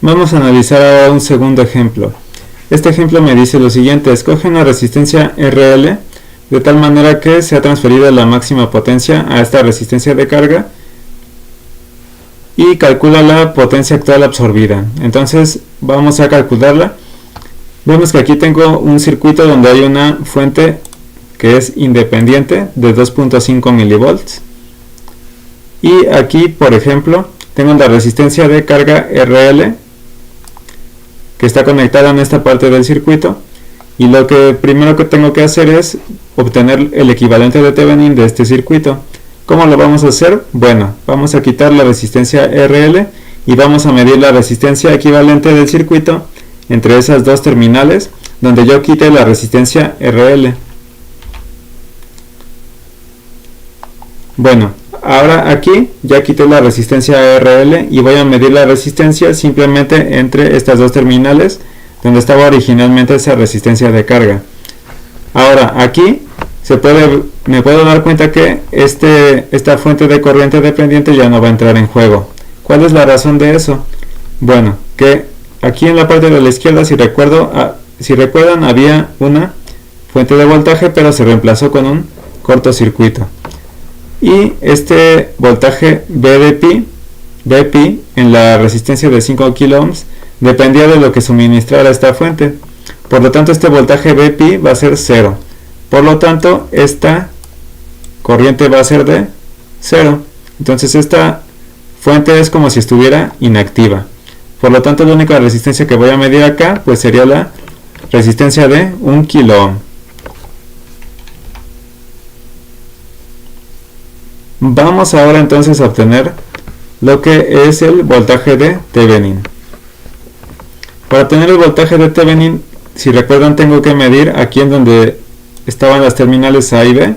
Vamos a analizar ahora un segundo ejemplo. Este ejemplo me dice lo siguiente: escoge una resistencia RL de tal manera que sea transferida la máxima potencia a esta resistencia de carga y calcula la potencia actual absorbida. Entonces vamos a calcularla. Vemos que aquí tengo un circuito donde hay una fuente que es independiente de 2.5 milivolts, y aquí, por ejemplo, tengo la resistencia de carga RL que está conectada en esta parte del circuito, y lo que primero que tengo que hacer es obtener el equivalente de Thevenin de este circuito. ¿Cómo lo vamos a hacer? Bueno, vamos a quitar la resistencia RL y vamos a medir la resistencia equivalente del circuito entre esas dos terminales donde yo quite la resistencia RL. Bueno, ahora aquí ya quité la resistencia RL y voy a medir la resistencia simplemente entre estas dos terminales donde estaba originalmente esa resistencia de carga. Ahora aquí me puedo dar cuenta que esta fuente de corriente dependiente ya no va a entrar en juego. ¿Cuál es la razón de eso? Bueno, que aquí en la parte de la izquierda, si recuerdan, había una fuente de voltaje, pero se reemplazó con un cortocircuito. Y este voltaje Vp en la resistencia de 5 kilo ohms dependía de lo que suministrara esta fuente. Por lo tanto, este voltaje Vp va a ser 0. Por lo tanto, esta corriente va a ser de 0. Entonces esta fuente es como si estuviera inactiva. Por lo tanto, la única resistencia que voy a medir acá pues sería la resistencia de 1 kilo ohm. Vamos ahora entonces a obtener lo que es el voltaje de Thevenin. Para obtener el voltaje de Thevenin, si recuerdan, tengo que medir aquí en donde estaban las terminales A y B.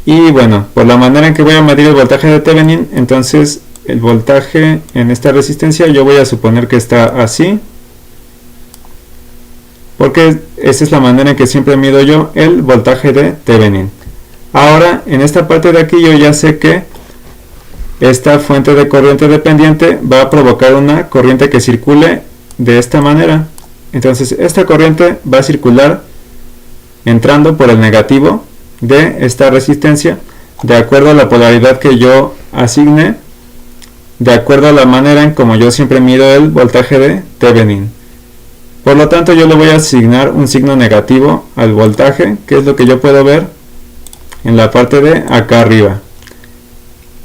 Y bueno, por la manera en que voy a medir el voltaje de Thevenin, entonces el voltaje en esta resistencia yo voy a suponer que está así, porque esa es la manera en que siempre mido yo el voltaje de Thevenin. Ahora, en esta parte de aquí yo ya sé que esta fuente de corriente dependiente va a provocar una corriente que circule de esta manera. Entonces esta corriente va a circular entrando por el negativo de esta resistencia de acuerdo a la polaridad que yo asigne, de acuerdo a la manera en como yo siempre mido el voltaje de Thevenin. Por lo tanto, yo le voy a asignar un signo negativo al voltaje, que es lo que yo puedo ver en la parte de acá arriba.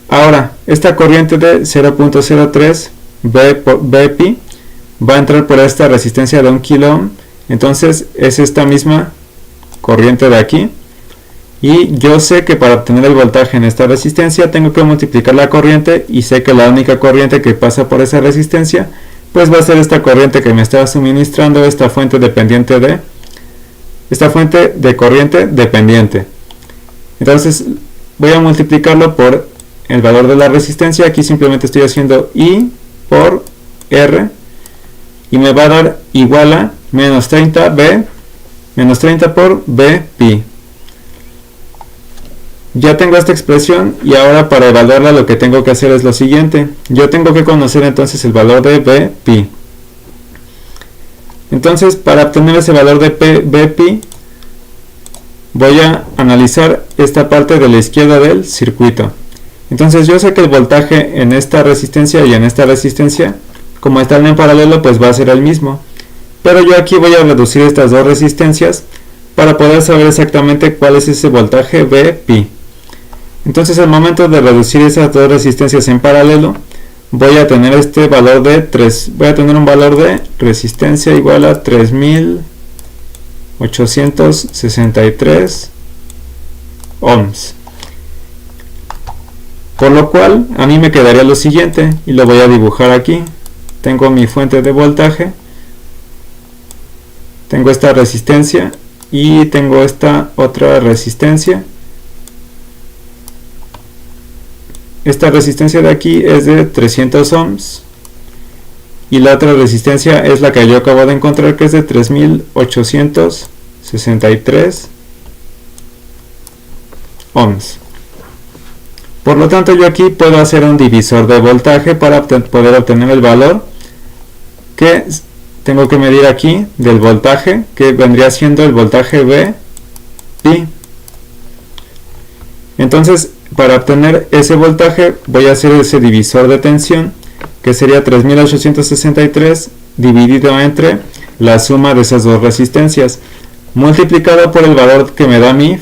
Ahora, esta corriente de 0.03 Vp va a entrar por esta resistencia de 1 kilo ohm, entonces es esta misma corriente de aquí, y yo sé que para obtener el voltaje en esta resistencia tengo que multiplicar la corriente, y sé que la única corriente que pasa por esa resistencia pues va a ser esta corriente que me está suministrando esta fuente de corriente dependiente. Entonces voy a multiplicarlo por el valor de la resistencia. Aquí simplemente estoy haciendo I por R y me va a dar igual a menos 30 por Vp. Ya tengo esta expresión, y ahora para evaluarla lo que tengo que hacer es lo siguiente. Yo tengo que conocer entonces el valor de Vp. Entonces, para obtener ese valor de Vp, voy a analizar esta parte de la izquierda del circuito. Entonces yo sé que el voltaje en esta resistencia y en esta resistencia, como están en paralelo, pues va a ser el mismo. Pero yo aquí voy a reducir estas dos resistencias para poder saber exactamente cuál es ese voltaje Vp. Entonces, al momento de reducir esas dos resistencias en paralelo, voy a tener un valor de resistencia igual a 3863 ohms. Por lo cual, a mí me quedaría lo siguiente, y lo voy a dibujar aquí. Tengo mi fuente de voltaje, tengo esta resistencia y tengo esta otra resistencia. Esta resistencia de aquí es de 300 ohms y la otra resistencia es la que yo acabo de encontrar, que es de 3863 ohms. Por lo tanto, yo aquí puedo hacer un divisor de voltaje para poder obtener el valor que tengo que medir aquí del voltaje, que vendría siendo el voltaje V pi. Entonces, para obtener ese voltaje voy a hacer ese divisor de tensión, que sería 3863 dividido entre la suma de esas dos resistencias, multiplicado por el valor que me da mi